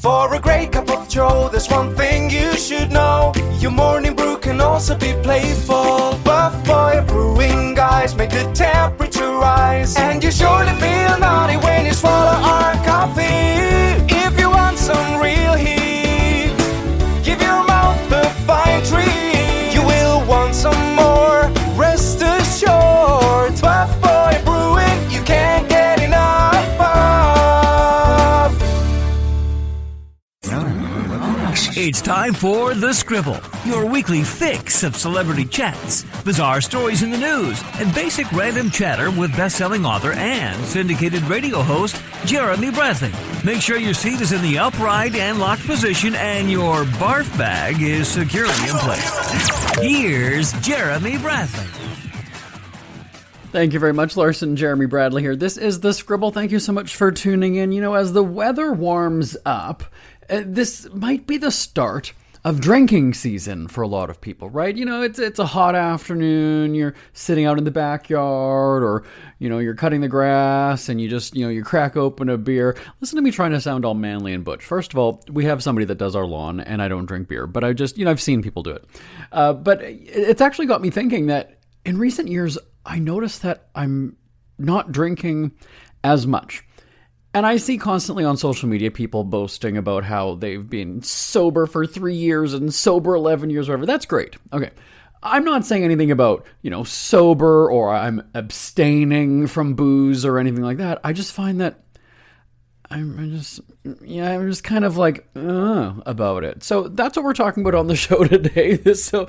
For a great cup of joe, there's one thing you should know. Your morning brew can also be playful. Buff Boy Brewing guys make the temperature rise, and you surely feel naughty when you swallow our coffee. If you want some real heat, give your mouth a fine treat. You will want some more, rest assured. Buff Boy Brewing, you can't get enough of. It's time for The Scribble, your weekly fix of celebrity chats, bizarre stories in the news, and basic random chatter with best-selling author and syndicated radio host Jeremy Bradley. Make sure your seat is in the upright and locked position and your barf bag is securely in place. Here's Jeremy Bradley. Thank you very much, Larson. Jeremy Bradley here. This is The Scribble. Thank you so much for tuning in. You know, as the weather warms up, this might be the start of drinking season for a lot of people, right? You know, it's a hot afternoon, you're sitting out in the backyard, or, you know, you're cutting the grass and you just, you know, you crack open a beer. Listen to me trying to sound all manly and butch. First of all, we have somebody that does our lawn, and I don't drink beer, but I just, you know, I've seen people do it. But it's actually got me thinking that in recent years, I noticed that I'm not drinking as much. And I see constantly on social media people boasting about how they've been sober for 3 years and sober 11 years, whatever. That's great. Okay. I'm not saying anything about, you know, sober or I'm abstaining from booze or anything like that. I just find that I'm just kind of like, about it. So that's what we're talking about on the show today. So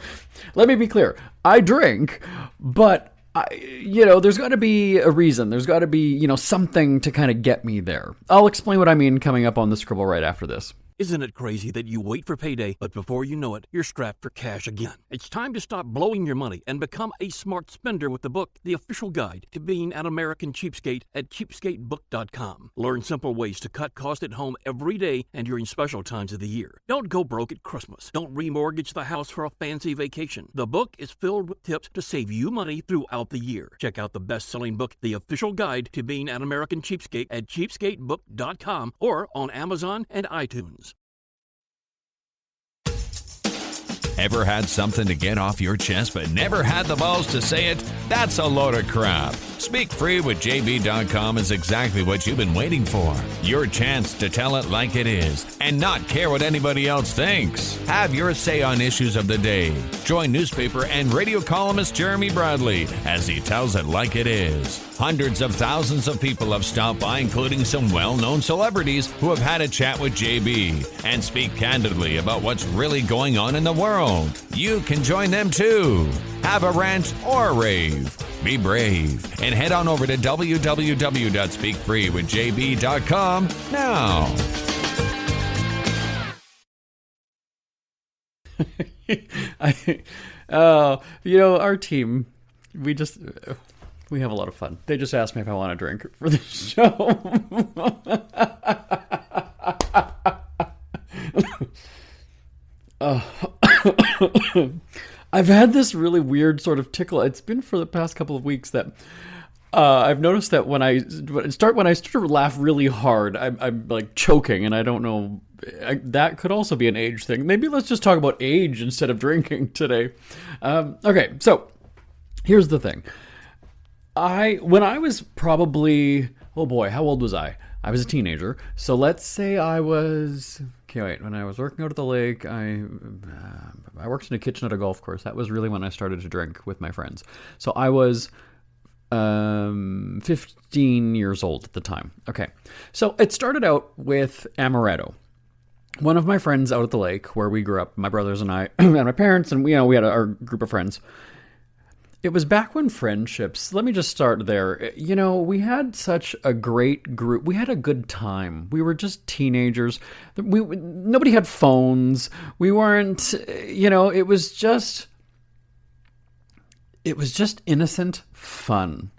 let me be clear. I drink, but there's got to be a reason. There's got to be, you know, something to kind of get me there. I'll explain what I mean coming up on the Scribble right after this. Isn't it crazy that you wait for payday, but before you know it, you're strapped for cash again? It's time to stop blowing your money and become a smart spender with the book, The Official Guide to Being an American Cheapskate at cheapskatebook.com. Learn simple ways to cut costs at home every day and during special times of the year. Don't go broke at Christmas. Don't remortgage the house for a fancy vacation. The book is filled with tips to save you money throughout the year. Check out the best-selling book, The Official Guide to Being an American Cheapskate at cheapskatebook.com or on Amazon and iTunes. Ever had something to get off your chest but never had the balls to say it? That's a load of crap. Speak Free with JB.com is exactly what you've been waiting for. Your chance to tell it like it is and not care what anybody else thinks. Have your say on issues of the day. Join newspaper and radio columnist Jeremy Bradley as he tells it like it is. Hundreds of thousands of people have stopped by, including some well-known celebrities who have had a chat with JB and speak candidly about what's really going on in the world. You can join them too. Have a rant or a rave. Be brave and head on over to www.speakfreewithjb.com now. Our team, we have a lot of fun. They just asked me if I want to drink for the show. I've had this really weird sort of tickle. It's been for the past couple of weeks that I've noticed that when I start to laugh really hard, I'm like choking, and I don't know. That could also be an age thing. Maybe let's just talk about age instead of drinking today. Okay, so here's the thing. When I was probably, oh boy, how old was I? I was a teenager. So let's say I was, when I was working out at the lake, I worked in a kitchen at a golf course. That was really when I started to drink with my friends. So I was 15 years old at the time. Okay. So it started out with amaretto. One of my friends out at the lake where we grew up, my brothers and I, and my parents, and we had our group of friends. It was back when friendships, let me just start there. You know, we had such a great group. We had a good time. We were just teenagers. Nobody had phones. We weren't, it was just innocent fun.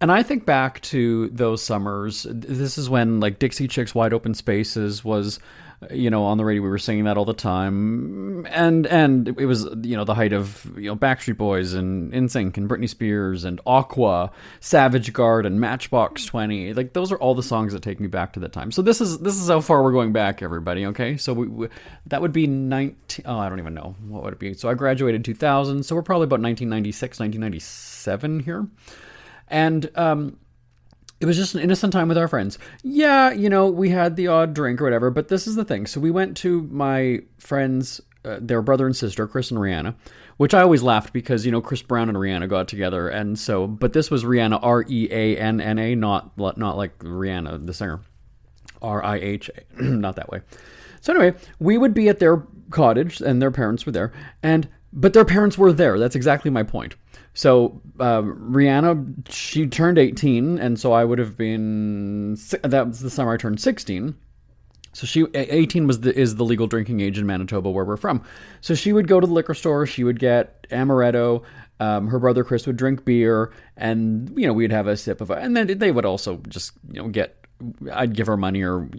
And I think back to those summers. This is when like Dixie Chicks Wide Open Spaces was, on the radio. We were singing that all the time. And it was, the height of, Backstreet Boys and NSYNC and Britney Spears and Aqua, Savage Garden, Matchbox 20. Like those are all the songs that take me back to that time. So this is how far we're going back, everybody, okay? So we that would be I don't even know. What would it be? So I graduated in 2000. So we're probably about 1996, 1997 here. And it was just an innocent time with our friends. Yeah, we had the odd drink or whatever, but this is the thing. So we went to my friends, their brother and sister, Chris and Rihanna, which I always laughed because, Chris Brown and Rihanna got together. And so, but this was Rihanna, Reanna, not like Rihanna, the singer. Riha, not that way. So anyway, we would be at their cottage and their parents were there. But their parents were there. That's exactly my point. So Rihanna, she turned 18, and so I would have been. That was the summer I turned 16. So 18 is the legal drinking age in Manitoba, where we're from. So she would go to the liquor store. She would get amaretto. Her brother Chris would drink beer, and we'd have a sip of it. And then they would also just get. I'd give her money, or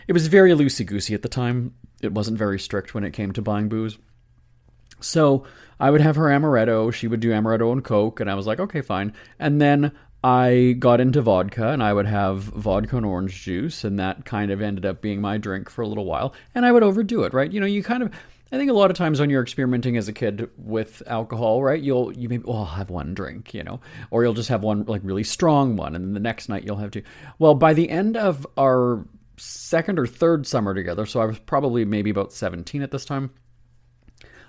it was very loosey goosey at the time. It wasn't very strict when it came to buying booze. So I would have her amaretto, she would do amaretto and Coke, and I was like, okay, fine. And then I got into vodka, and I would have vodka and orange juice, and that kind of ended up being my drink for a little while. And I would overdo it, right? You kind of, I think a lot of times when you're experimenting as a kid with alcohol, right, you maybe, I'll have one drink, or you'll just have one, like, really strong one, and then the next night you'll have two. Well, by the end of our second or third summer together, so I was probably maybe about 17 at this time,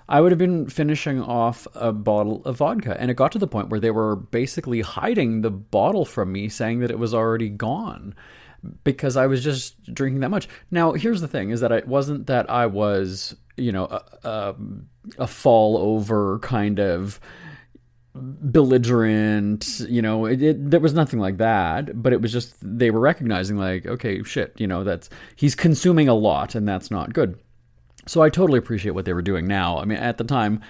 I would have been finishing off a bottle of vodka, and it got to the point where they were basically hiding the bottle from me, saying that it was already gone because I was just drinking that much. Now, here's the thing, is that it wasn't that I was, a fall over kind of belligerent, there was nothing like that, but it was just, they were recognizing like, okay, shit, he's consuming a lot, and that's not good. So I totally appreciate what they were doing now. I mean, at the time,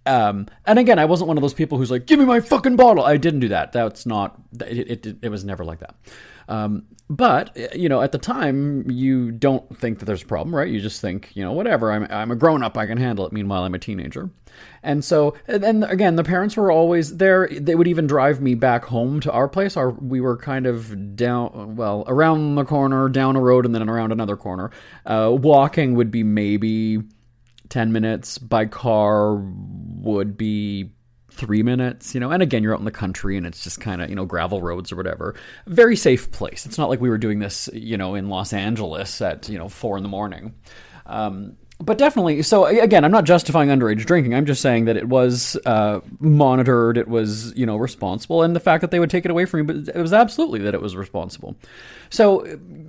and again, I wasn't one of those people who's like, give me my fucking bottle. I didn't do that. That's not, it was never like that. But, at the time, you don't think that there's a problem, right? You just think, whatever, I'm a grown-up, I can handle it. Meanwhile, I'm a teenager. And so, and again, the parents were always there. They would even drive me back home to our place. We were kind of around the corner, down a road, and then around another corner. Walking would be maybe 10 minutes. By car would be 3 minutes, and again, you're out in the country and it's just kind of, gravel roads or whatever. Very safe place. It's not like we were doing this, in Los Angeles at, 4 a.m. But definitely, so again, I'm not justifying underage drinking. I'm just saying that it was monitored, it was, responsible, and the fact that they would take it away from me, but it was absolutely that it was responsible. So,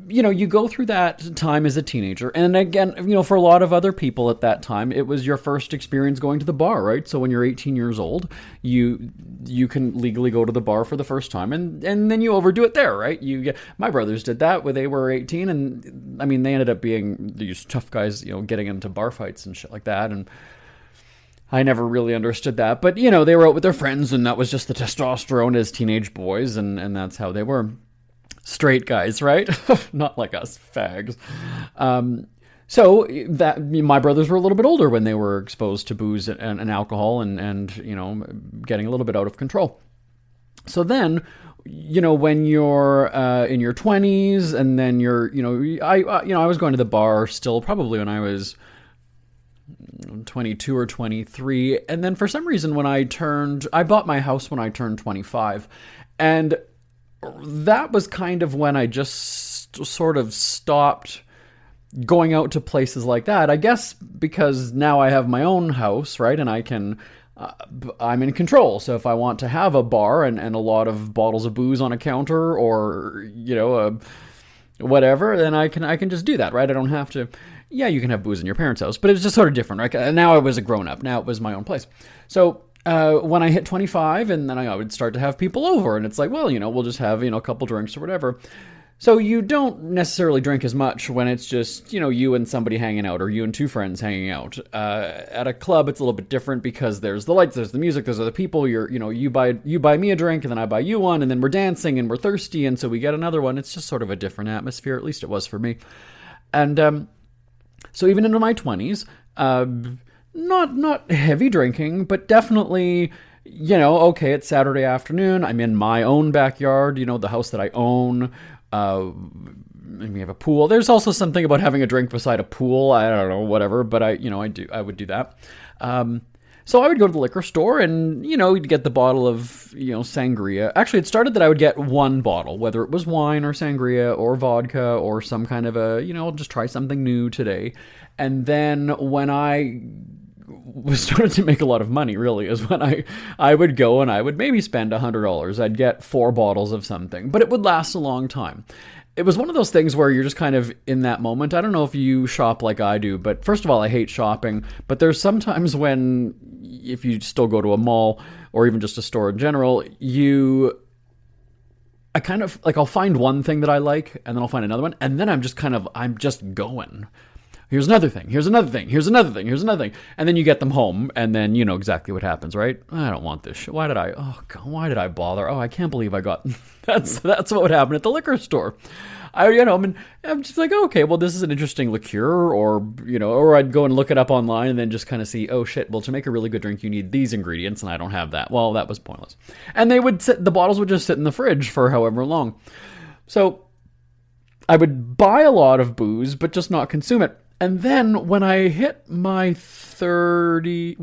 you go through that time as a teenager, and again, for a lot of other people at that time, it was your first experience going to the bar, right? So when you're 18 years old, you can legally go to the bar for the first time, and then you overdo it there, right? My brothers did that when they were 18, and I mean, they ended up being these tough guys, getting into bar fights and shit like that, and I never really understood that, but they were out with their friends, and that was just the testosterone as teenage boys, and that's how they were. Straight guys, right? Not like us fags. So that my brothers were a little bit older when they were exposed to booze and alcohol and getting a little bit out of control. So then, when you're in your 20s, and then I was going to the bar still probably when I was 22 or 23, and then for some reason I bought my house when I turned 25, and that was kind of when I just sort of stopped going out to places like that. I guess because now I have my own house, right? And I can, I'm in control. So if I want to have a bar and a lot of bottles of booze on a counter, or, whatever, then I can just do that, right? I don't have to. Yeah, you can have booze in your parents' house, but it's just sort of different, right? Now I was a grown up. Now it was my own place. So when I hit 25, and then I would start to have people over, and it's like, well, we'll just have, a couple drinks or whatever. So you don't necessarily drink as much when it's just, you and somebody hanging out, or you and two friends hanging out. At a club, it's a little bit different because there's the lights, there's the music, there's other people. You buy me a drink, and then I buy you one, and then we're dancing and we're thirsty, and so we get another one. It's just sort of a different atmosphere. At least it was for me. And so even into my 20s, not heavy drinking, but definitely. Okay, it's Saturday afternoon. I'm in my own backyard, the house that I own. And we have a pool. There's also something about having a drink beside a pool. I don't know, whatever, but I would do that. So I would go to the liquor store and, you'd get the bottle of, sangria. Actually, it started that I would get one bottle, whether it was wine or sangria or vodka or some kind of I'll just try something new today. And then when I started to make a lot of money, really, is when I would go and I would maybe spend $100. I'd get 4 bottles of something, but it would last a long time. It was one of those things where you're just kind of in that moment. I don't know if you shop like I do, but first of all, I hate shopping. But there's sometimes when, if you still go to a mall or even just a store in general, I kind of, I'll find one thing that I like, and then I'll find another one, and then I'm just going. Here's another thing, here's another thing, here's another thing, here's another thing. And then you get them home, and then you know exactly what happens, right? I don't want this shit. Why did I bother? Oh, I can't believe I got... That's what would happen at the liquor store. I'm just like, okay, well, this is an interesting liqueur, or I'd go and look it up online and then just kind of see, oh shit, well, to make a really good drink, you need these ingredients, and I don't have that. Well, that was pointless. And the bottles would just sit in the fridge for however long. So I would buy a lot of booze, but just not consume it. And then when I hit my 30s,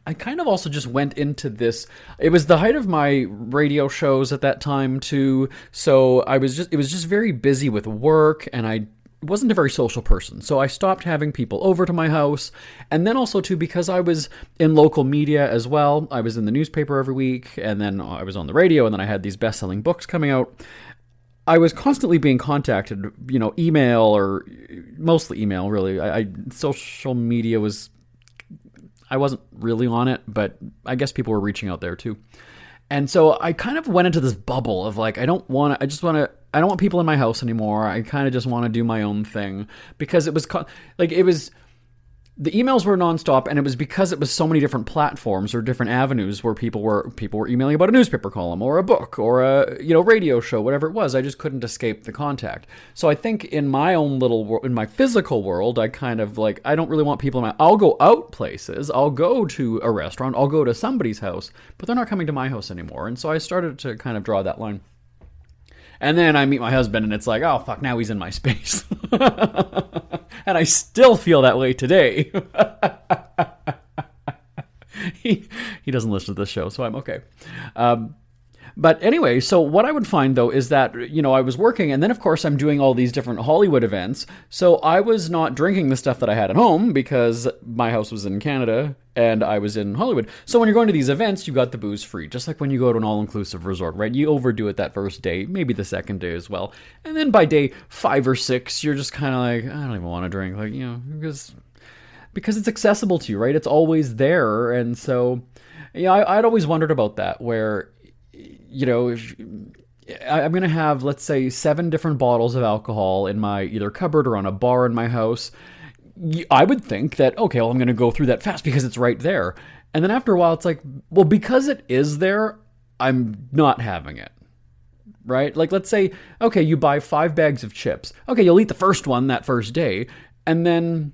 I kind of also just went into this. It was the height of my radio shows at that time too. So it was just very busy with work, and I wasn't a very social person. So I stopped having people over to my house. And then also too, because I was in local media as well, I was in the newspaper every week, and then I was on the radio, and then I had these best-selling books coming out. I was constantly being contacted, email, or mostly email, really. Social media I wasn't really on it, but I guess people were reaching out there too. And so I kind of went into this bubble of I don't want people in my house anymore. I kind of just want to do my own thing, because the emails were nonstop, and it was because it was so many different platforms or different avenues where people were emailing about a newspaper column or a book or a radio show, whatever it was. I just couldn't escape the contact. So I think in my own in my physical world, I kind of I don't really want people I'll go out places, I'll go to a restaurant, I'll go to somebody's house, but they're not coming to my house anymore. And so I started to kind of draw that line. And then I meet my husband, and it's like, oh, fuck, now he's in my space. And I still feel that way today. He doesn't listen to this show, so I'm okay. But anyway, so what I would find, though, is that, I was working, and then, of course, I'm doing all these different Hollywood events, so I was not drinking the stuff that I had at home, because my house was in Canada, and I was in Hollywood. So when you're going to these events, you got the booze free, just like when you go to an all-inclusive resort, right? You overdo it that first day, maybe the second day as well, and then by day 5 or 6, you're just kind of I don't even want to drink, because it's accessible to you, right? It's always there, and so, I'd always wondered about that, where... if I'm going to have, let's say, 7 different bottles of alcohol in my either cupboard or on a bar in my house, I would think that, okay, well, I'm going to go through that fast because it's right there. And then after a while, it's like, well, because it is there, I'm not having it. Right? Let's say, okay, you buy 5 bags of chips. Okay, you'll eat the first one that first day, and then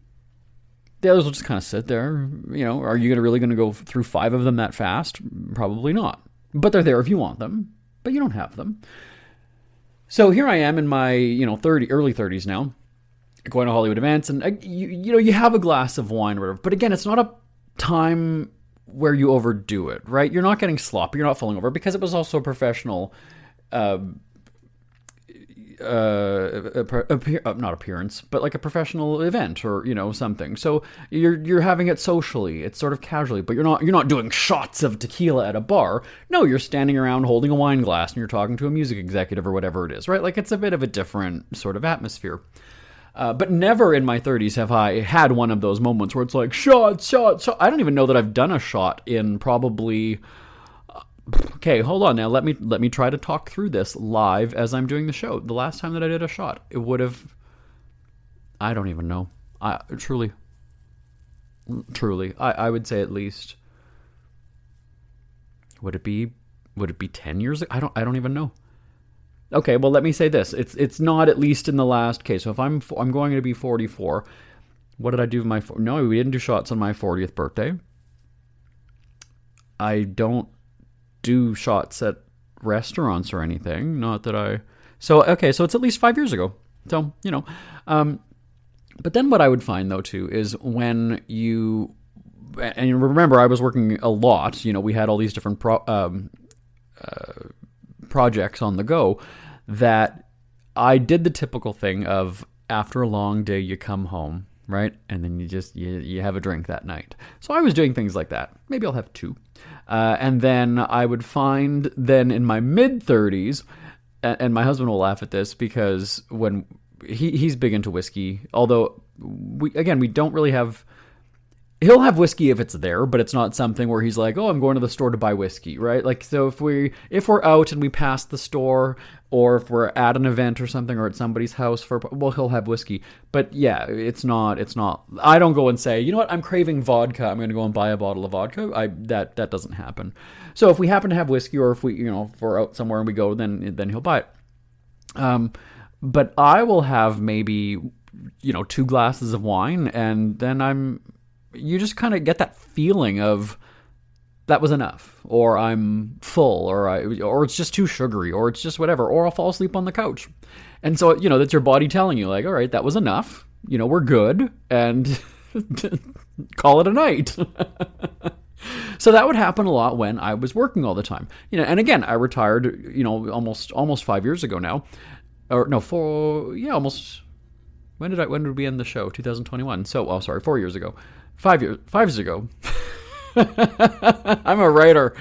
the others will just kind of sit there. Are you really going to go through 5 of them that fast? Probably not. But they're there if you want them, but you don't have them. So here I am in my, early 30s now, going to Hollywood events, and you have a glass of wine or whatever. But again, it's not a time where you overdo it, right? You're not getting sloppy, you're not falling over, because it was also a professional not appearance, but a professional event or something. So you're having it socially. It's sort of casually, but you're not doing shots of tequila at a bar. No, you're standing around holding a wine glass and you're talking to a music executive or whatever it is, right? It's a bit of a different sort of atmosphere. But never in my 30s have I had one of those moments where it's shot. I don't even know that I've done a shot in probably Okay, hold on now. Let me try to talk through this live as I'm doing the show. The last time that I did a shot, it would have, I don't even know. Truly, I would say at least, would it be 10 years ago? I don't even know. Okay, well, let me say this. It's not at least in the last case. So if I'm going to be 44, what did I do with no, we didn't do shots on my 40th birthday. I don't do shots at restaurants or anything. Not that so it's at least 5 years ago. So, but then what I would find though too is when and remember I was working a lot, we had all these different projects on the go, that I did the typical thing of after a long day you come home, right? And then you have a drink that night. So I was doing things like that. Maybe I'll have two. And then I would find then in my mid-30s, and my husband will laugh at this because when he's big into whiskey, although we don't really have, he'll have whiskey if it's there, but it's not something where he's like, oh, I'm going to the store to buy whiskey, right? Like, so if we're out and we pass the store, or if we're at an event or something, or at somebody's house he'll have whiskey. But yeah, it's not, I don't go and say, you know what, I'm craving vodka, I'm going to go and buy a bottle of vodka. That doesn't happen. So if we happen to have whiskey, or if if we're out somewhere and we go, then he'll buy it. But I will have maybe, 2 glasses of wine, and then you just kind of get that feeling of that was enough, or I'm full, or it's just too sugary, or it's just whatever, or I'll fall asleep on the couch. And so, that's your body telling you like, all right, that was enough, we're good, and call it a night. So that would happen a lot when I was working all the time. And again, I retired, almost 5 years ago now. Or no, almost. When did we end the show? 2021. So, 4 years ago. 5 years ago. I'm a writer.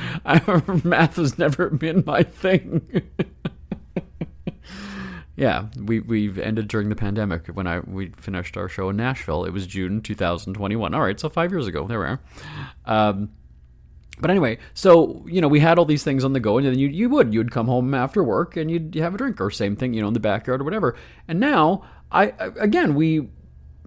Math has never been my thing. Yeah, we've ended during the pandemic when we finished our show in Nashville. It was June 2021. All right, so 5 years ago. There we are. But anyway, so, we had all these things on the go, and then you'd come home after work and you'd have a drink, or same thing, in the backyard or whatever. And now, I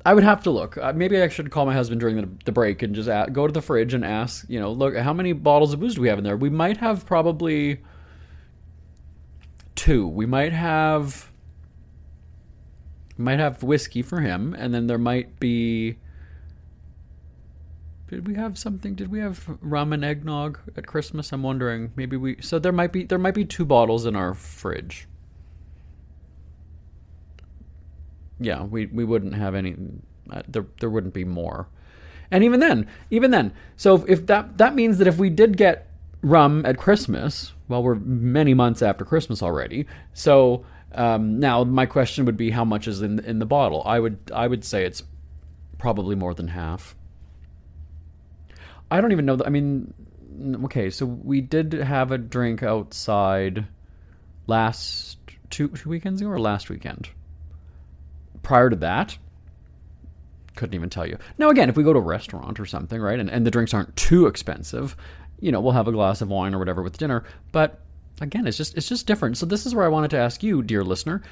would have to look. Maybe I should call my husband during the break and just go to the fridge and ask, look, how many bottles of booze do we have in there? We might have probably 2. We might have whiskey for him, and then there might be... Did we have rum and eggnog at Christmas? I'm wondering. So there might be 2 bottles in our fridge. Yeah, we wouldn't have any. There wouldn't be more. And even then. So if that means that if we did get rum at Christmas, well, we're many months after Christmas already. So now my question would be, how much is in the bottle? I would say it's probably more than half. I don't even know. Okay, so we did have a drink outside last two weekends ago, or last weekend. Prior to that, couldn't even tell you. Now, again, if we go to a restaurant or something, right, and the drinks aren't too expensive, we'll have a glass of wine or whatever with dinner. But again, it's just different. So this is where I wanted to ask you, dear listener,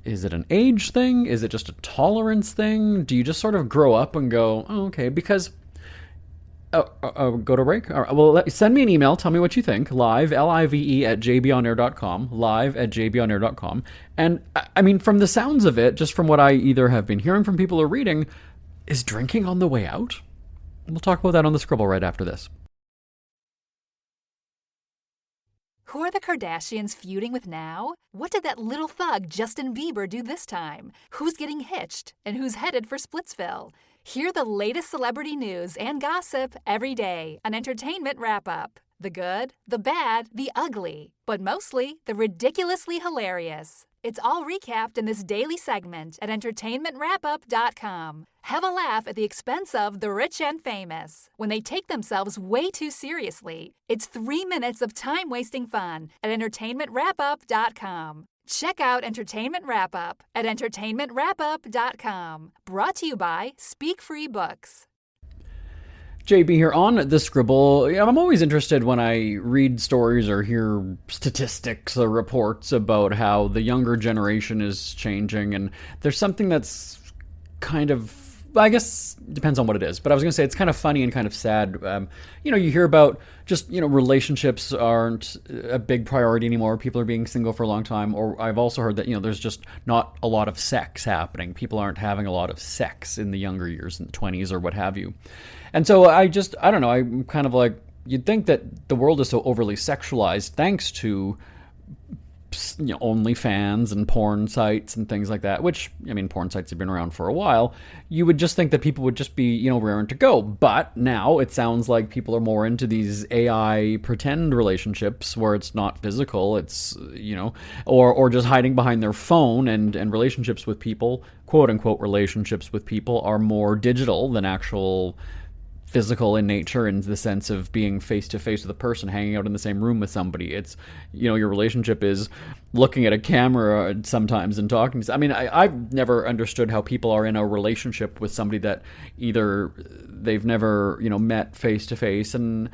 is it an age thing? Is it just a tolerance thing? Do you just sort of grow up and go, oh, okay, because... go to break? All right, well, send me an email. Tell me what you think. Live, Live, at jbonair.com. Live at jbonair.com. And, from the sounds of it, just from what I either have been hearing from people or reading, is drinking on the way out? We'll talk about that on the Scribble right after this. Who are the Kardashians feuding with now? What did that little thug Justin Bieber do this time? Who's getting hitched? And who's headed for Splitsville? Hear the latest celebrity news and gossip every day on Entertainment Wrap-Up. The good, the bad, the ugly, but mostly the ridiculously hilarious. It's all recapped in this daily segment at entertainmentwrapup.com. Have a laugh at the expense of the rich and famous when they take themselves way too seriously. It's 3 minutes of time-wasting fun at entertainmentwrapup.com. Check out Entertainment Wrap-Up at entertainmentwrapup.com. Brought to you by Speak Free Books. JB here on the Scribble. I'm always interested when I read stories or hear statistics or reports about how the younger generation is changing, and there's something that's kind of, I guess, depends on what it is, but I was going to say it's kind of funny and kind of sad. You hear about just, relationships aren't a big priority anymore. People are being single for a long time. Or I've also heard that, there's just not a lot of sex happening. People aren't having a lot of sex in the younger years, in the 20s or what have you. And so I don't know, I'm kind of like, you'd think that the world is so overly sexualized thanks to OnlyFans and porn sites and things like that, which, porn sites have been around for a while. You would just think that people would just be, raring to go. But now it sounds like people are more into these AI pretend relationships where it's not physical, it's, or just hiding behind their phone, and relationships with people, quote unquote relationships with people, are more digital than actual physical in nature, in the sense of being face to face with a person, hanging out in the same room with somebody. It's, your relationship is looking at a camera sometimes and talking. I've never understood how people are in a relationship with somebody that either they've never, met face to face. And,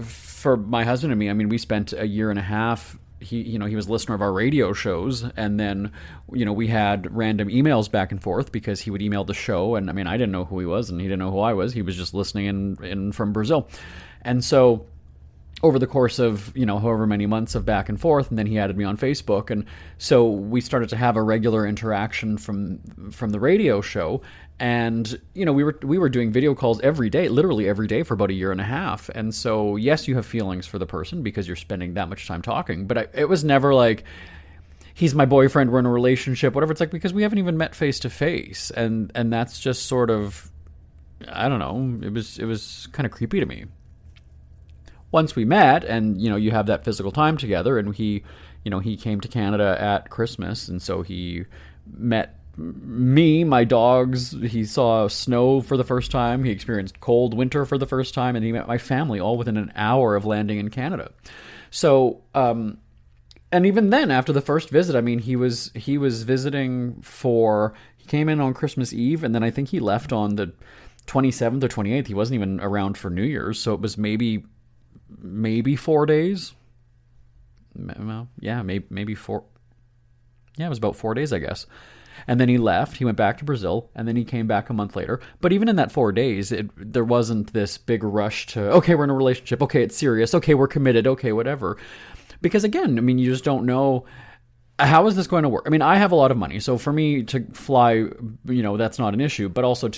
for my husband and me, we spent a year and a half. He was a listener of our radio shows, and then, we had random emails back and forth because he would email the show, and I didn't know who he was, and he didn't know who I was. He was just listening in from Brazil. And so over the course of, however many months of back and forth, and then he added me on Facebook, and so we started to have a regular interaction from the radio show. And, we were doing video calls every day, literally every day, for about a year and a half. And so, yes, you have feelings for the person because you're spending that much time talking. But it was never like, he's my boyfriend, we're in a relationship, whatever. It's like, because we haven't even met face to face. And that's just sort of, I don't know, it was kind of creepy to me. Once we met, and, you have that physical time together, and he came to Canada at Christmas, and so he met me, my dogs, he saw snow for the first time, he experienced cold winter for the first time, and he met my family all within an hour of landing in Canada. So, and even then, after the first visit, he was visiting he came in on Christmas Eve, and then I think he left on the 27th or 28th. He wasn't even around for New Year's, so it was maybe 4 days. Well, yeah, maybe 4. Yeah, it was about 4 days, I guess. And then he left. He went back to Brazil, and then he came back a month later. But even in that 4 days, there wasn't this big rush to, okay, we're in a relationship. Okay, it's serious. Okay, we're committed. Okay, whatever. Because again, you just don't know, how is this going to work? I have a lot of money. So for me to fly, that's not an issue. But also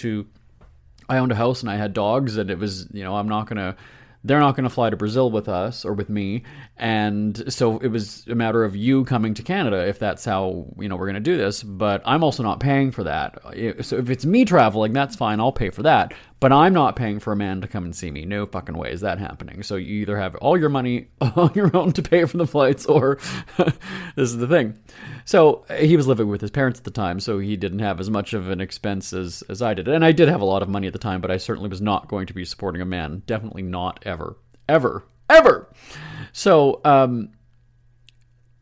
I owned a house and I had dogs, and it was, they're not going to fly to Brazil with us or with me. And so it was a matter of you coming to Canada if that's how, we're going to do this. But I'm also not paying for that. So if it's me traveling, that's fine. I'll pay for that. But I'm not paying for a man to come and see me. No fucking way is that happening. So you either have all your money on your own to pay for the flights, or this is the thing. So he was living with his parents at the time, so he didn't have as much of an expense as I did. And I did have a lot of money at the time, but I certainly was not going to be supporting a man. Definitely not ever. Ever. Ever.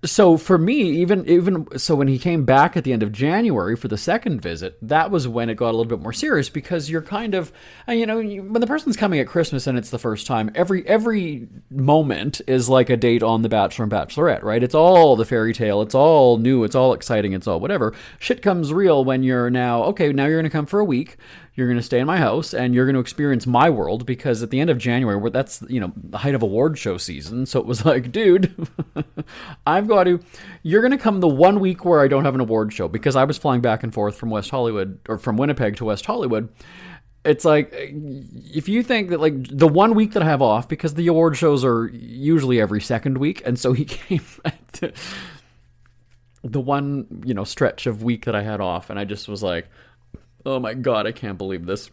So for me, even so, when he came back at the end of January for the second visit, that was when it got a little bit more serious, because you're kind of, when the person's coming at Christmas and it's the first time, every moment is like a date on The Bachelor and Bachelorette, right? It's all the fairy tale, it's all new, it's all exciting, it's all whatever. Shit comes real when you're now you're going to come for a week. You're going to stay in my house, and you're going to experience my world, because at the end of January, that's, the height of award show season. So it was like, dude, you're going to come the 1 week where I don't have an award show, because I was flying back and forth from West Hollywood, or from Winnipeg to West Hollywood. It's like, if you think that, like, the 1 week that I have off, because the award shows are usually every second week, and so he came to the one, stretch of week that I had off, and I just was like, oh my God, I can't believe this.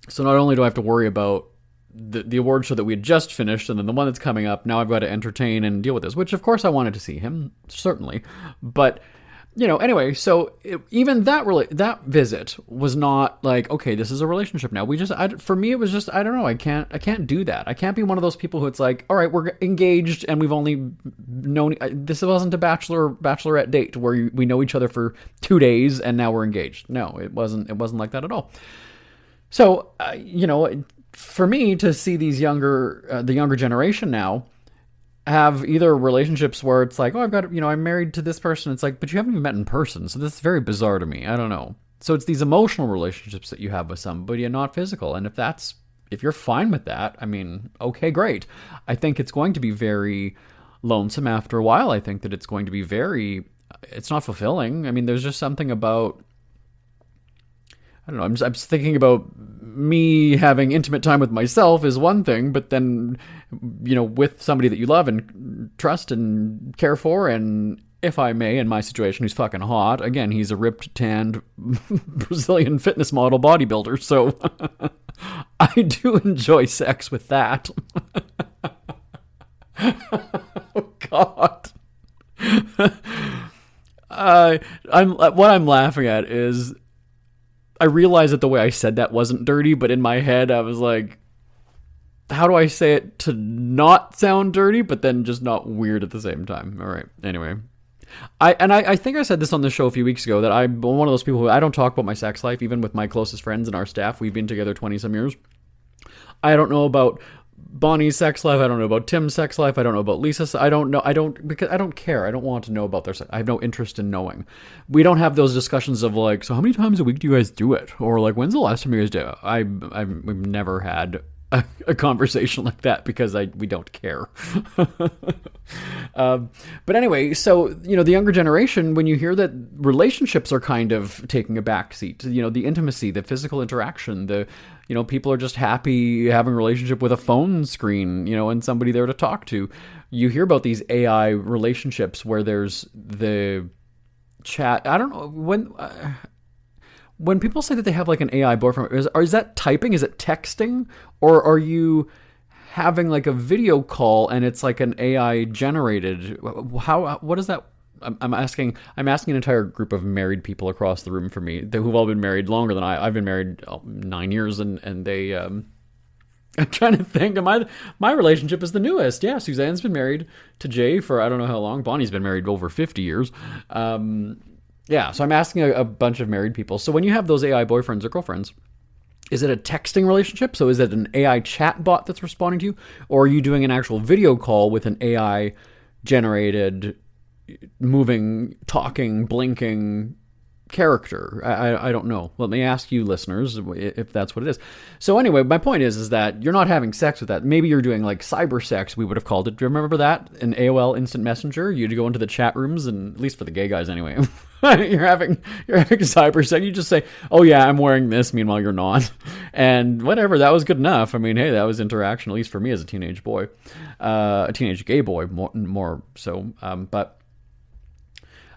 So not only do I have to worry about the award show that we had just finished, and then the one that's coming up, now I've got to entertain and deal with this, which of course I wanted to see him, certainly. But, anyway, so even that visit was not like, okay, this is a relationship now. For me, it was just, I don't know, I can't do that. I can't be one of those people who it's like, all right, we're engaged and we've only known, this wasn't a bachelorette date where we know each other for 2 days and now we're engaged. No, it wasn't like that at all. So, for me to see these the younger generation now have either relationships where it's like, oh, I'm married to this person. It's like, but you haven't even met in person. So this is very bizarre to me. I don't know. So it's these emotional relationships that you have with somebody and not physical. And if you're fine with that, I mean, okay, great. I think it's going to be very lonesome after a while. I think that it's going to be it's not fulfilling. I mean, there's just something about, I don't know, I'm just thinking about me having intimate time with myself is one thing, but then, with somebody that you love and trust and care for, and if I may, in my situation, who's fucking hot. Again, he's a ripped, tanned Brazilian fitness model bodybuilder, so I do enjoy sex with that. Oh, God. What I'm laughing at is I realized that the way I said that wasn't dirty, but in my head I was like, how do I say it to not sound dirty, but then just not weird at the same time? All right. Anyway, I think I said this on the show a few weeks ago that I'm one of those people who I don't talk about my sex life, even with my closest friends and our staff. We've been together 20 some years. I don't know about Bonnie's sex life. I don't know about Tim's sex life. I don't know about Lisa's. I don't know. Because I don't care. I don't want to know about their sex. I have no interest in knowing. We don't have those discussions of like, so how many times a week do you guys do it? Or like, when's the last time you guys do it? We've never had a conversation like that because we don't care. But anyway, so, the younger generation, when you hear that relationships are kind of taking a backseat, the intimacy, the physical interaction, people are just happy having a relationship with a phone screen, and somebody there to talk to. You hear about these AI relationships where there's the chat. I don't know when people say that they have like an AI boyfriend, is that typing? Is it texting? Or are you having like a video call and it's like an AI generated? What is that? I'm asking an entire group of married people across the room for me who've all been married longer than I've been married 9 years, and they, I'm trying to think. My relationship is the newest. Yeah, Suzanne's been married to Jay for I don't know how long. Bonnie's been married over 50 years. Yeah, so I'm asking a bunch of married people. So when you have those AI boyfriends or girlfriends, is it a texting relationship? So is it an AI chat bot that's responding to you? Or are you doing an actual video call with an AI generated, moving, talking, blinking character? I don't know. Let me ask you listeners if that's what it is. So anyway, my point is that you're not having sex with that. Maybe you're doing like cyber sex, we would have called it. Do you remember that? In AOL Instant Messenger, you'd go into the chat rooms, and at least for the gay guys anyway, you're having cyber sex. You just say, oh yeah, I'm wearing this, meanwhile you're not. And whatever, that was good enough. I mean, hey, that was interaction, at least for me as a teenage boy. A teenage gay boy, more so. But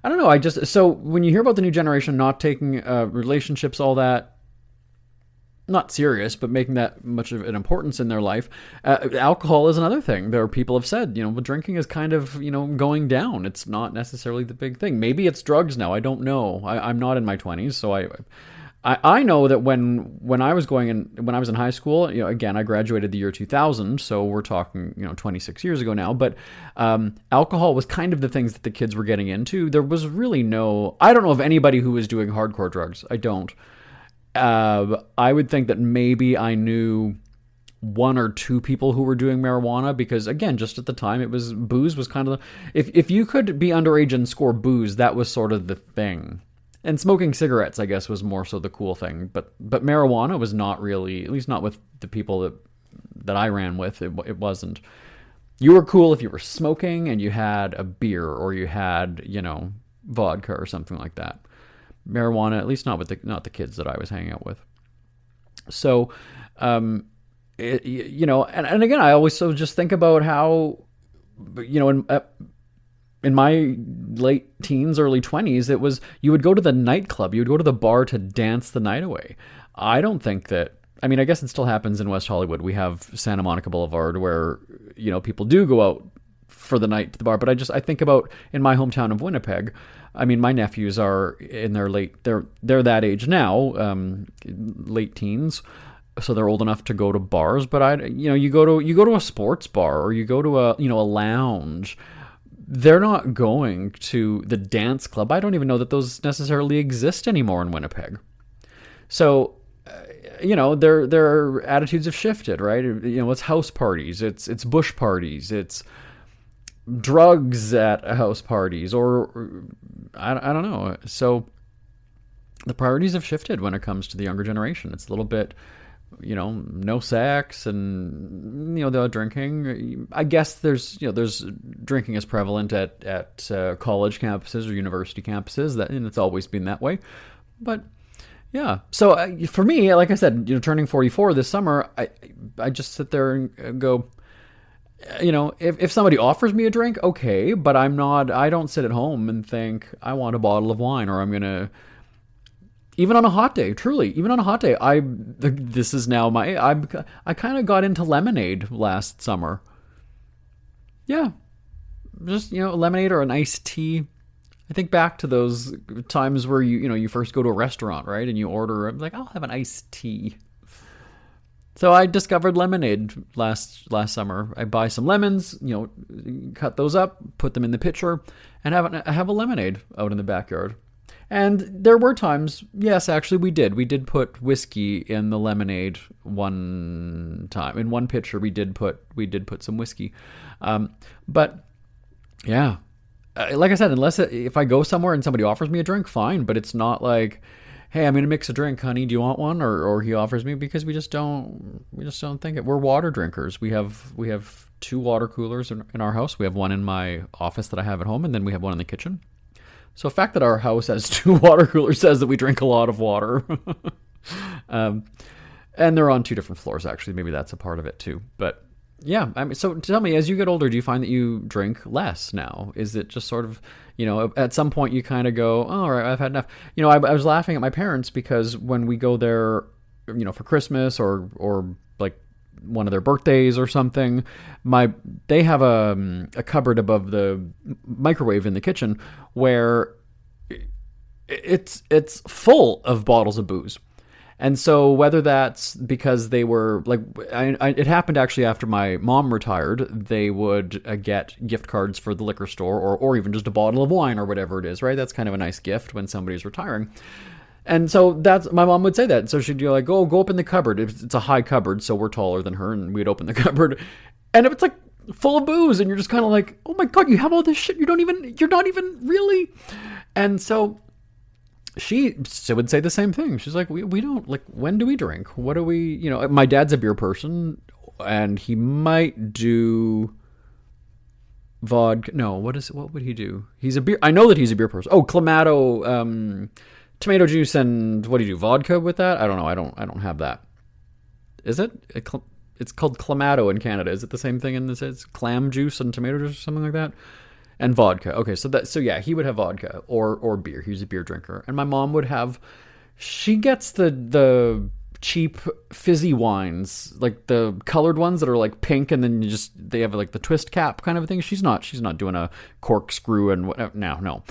I don't know. So when you hear about the new generation not taking relationships all that, not serious, but making that much of an importance in their life, alcohol is another thing. There are people have said, drinking is kind of, going down. It's not necessarily the big thing. Maybe it's drugs now. I don't know. I'm not in my 20s, so I know that when I was when I was in high school, again, I graduated the year 2000, so we're talking, 26 years ago now, but alcohol was kind of the things that the kids were getting into. There was really I don't know of anybody who was doing hardcore drugs. I don't. I would think that maybe I knew one or two people who were doing marijuana because, again, just at the time, booze was kind of if you could be underage and score booze, that was sort of the thing. And smoking cigarettes, I guess, was more so the cool thing. But marijuana was not really, at least not with the people that I ran with. It wasn't. You were cool if you were smoking and you had a beer or you had, vodka or something like that. Marijuana, at least not the kids that I was hanging out with. So, and again, I always just think about how, in my late teens, early 20s, it was, you would go to the nightclub, you would go to the bar to dance the night away. I don't think that, I guess it still happens in West Hollywood. We have Santa Monica Boulevard where, people do go out for the night to the bar. But I think about in my hometown of Winnipeg, my nephews are in their they're that age now, late teens. So they're old enough to go to bars, but you go to a sports bar or you go to a lounge. They're not going to the dance club. I don't even know that those necessarily exist anymore in Winnipeg. So their attitudes have shifted, right? It's house parties, it's bush parties, it's drugs at house parties, or I don't know. So the priorities have shifted when it comes to the younger generation. It's a little bit, no sex and, the drinking. I guess there's drinking is prevalent at college campuses or university campuses, and it's always been that way. But yeah, so for me, like I said, turning 44 this summer, I just sit there and go, if somebody offers me a drink, okay, but I don't sit at home and think I want a bottle of wine, or I'm going to, even on a hot day, this is now I kind of got into lemonade last summer. Yeah. Just, lemonade or an iced tea. I think back to those times where you first go to a restaurant, right? And you order, I'm like, I'll have an iced tea. So I discovered lemonade last summer. I buy some lemons, cut those up, put them in the pitcher, and have a lemonade out in the backyard. And there were times, yes, actually we did put whiskey in the lemonade one time. In one pitcher, we did put some whiskey. But yeah, like I said, if I go somewhere and somebody offers me a drink, fine. But it's not like, hey, I'm going to mix a drink, honey, do you want one? Or he offers me, because we just don't think it. We're water drinkers. We have 2 water coolers in our house. We have one in my office that I have at home, and then we have one in the kitchen. So the fact that our house has 2 water coolers says that we drink a lot of water. And they're on 2 different floors, actually. Maybe that's a part of it too. But yeah, so tell me, as you get older, do you find that you drink less now? Is it just sort of, at some point you kind of go, oh, all right, I've had enough. I was laughing at my parents because when we go there, for Christmas or like one of their birthdays or something, they have a cupboard above the microwave in the kitchen where it's full of bottles of booze. And so whether that's because they were like, it happened actually after my mom retired, they would get gift cards for the liquor store or even just a bottle of wine or whatever it is, right? That's kind of a nice gift when somebody's retiring. And so my mom would say that. So she'd be like, go up in the cupboard. It's a high cupboard, so we're taller than her, and we'd open the cupboard. And it's like full of booze, and you're just kind of like, oh my God, you have all this shit. You're not even really. And so she would say the same thing. She's like, we don't, like, when do we drink? What do we, my dad's a beer person, and he might do vodka. No, what would he do? I know that he's a beer person. Oh, Clamato, tomato juice, and what do you do? Vodka with that? I don't know. I don't have that. Is it? It's called Clamato in Canada. Is it the same thing in this? It's clam juice and tomato juice or something like that? And vodka. Okay, so yeah, he would have vodka or beer. He's a beer drinker. And my mom would have, she gets the cheap fizzy wines, like the colored ones that are like pink, and then they have like the twist cap kind of a thing. She's not doing a corkscrew and whatever. No.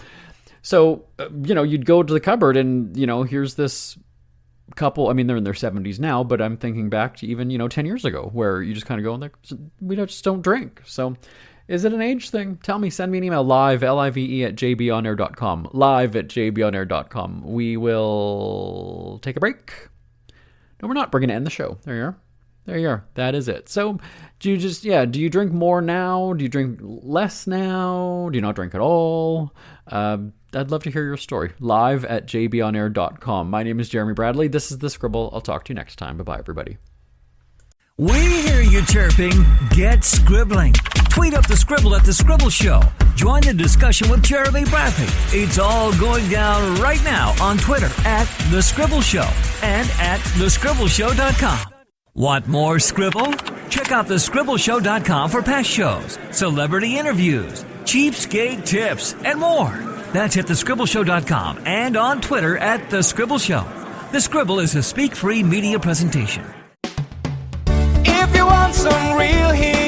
So, you'd go to the cupboard and, here's this couple. I mean, they're in their 70s now, but I'm thinking back to even, 10 years ago where you just kind of go in there, we just don't drink. So is it an age thing? Tell me, send me an email, live, L-I-V-E, at jbonair.com, live at jbonair.com. We will take a break. No, we're not. We're going to end the show. There you are. That is it. So do you drink more now? Do you drink less now? Do you not drink at all? I'd love to hear your story. Live at jbonair.com. My name is Jeremy Bradley. This is The Scribble. I'll talk to you next time. Bye-bye, everybody. We hear you chirping. Get scribbling. Tweet up The Scribble at The Scribble Show. Join the discussion with Jeremy Bradley. It's all going down right now on Twitter at The Scribble Show and at thescribbleshow.com. Want more Scribble? Check out thescribbleshow.com for past shows, celebrity interviews, cheapskate tips, and more. That's at thescribbleshow.com and on Twitter at The Scribble Show. The Scribble is a speak-free media presentation. If you want some real heat